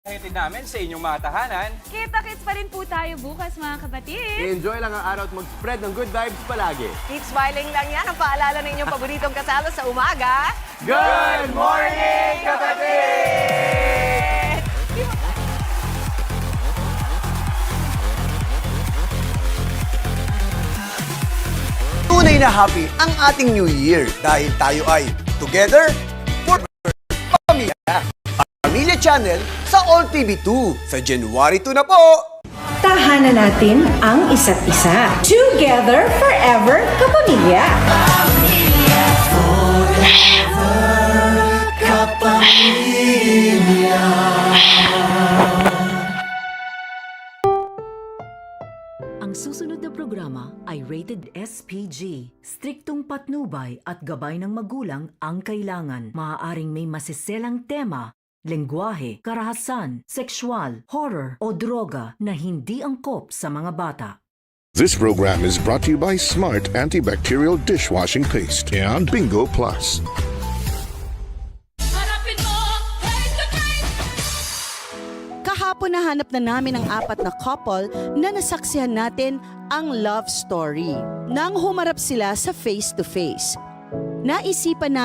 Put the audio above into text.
Hatid namin sa inyong mga tahanan. Kita-kits pa rin po tayo bukas, mga kapatid. Enjoy lang ang araw at mag-spread ng good vibes palagi. Keep smiling lang yan ang paalala ng inyong paboritong kasalo sa umaga. Good morning, kapatid! Tunay na happy ang ating New Year dahil tayo ay together for Pamilya. Pamilya Channel sa All TV 2 sa January 2 na po. Tahanan natin ang isa't isa. Together forever, kapamilya. Ang susunod na programa ay rated SPG. Striktong patnubay at gabay ng magulang ang kailangan. Maaaring may masiselang tema, lengguwahe, karahasan, sexual, horror o droga na hindi angkop sa mga bata. This program is brought to you by Smart Antibacterial Dishwashing Paste and Bingo Plus. Kahapon nahanap na namin ang apat na couple na nasaksihan natin ang love story. Nang humarap sila sa face-to-face, naisipan na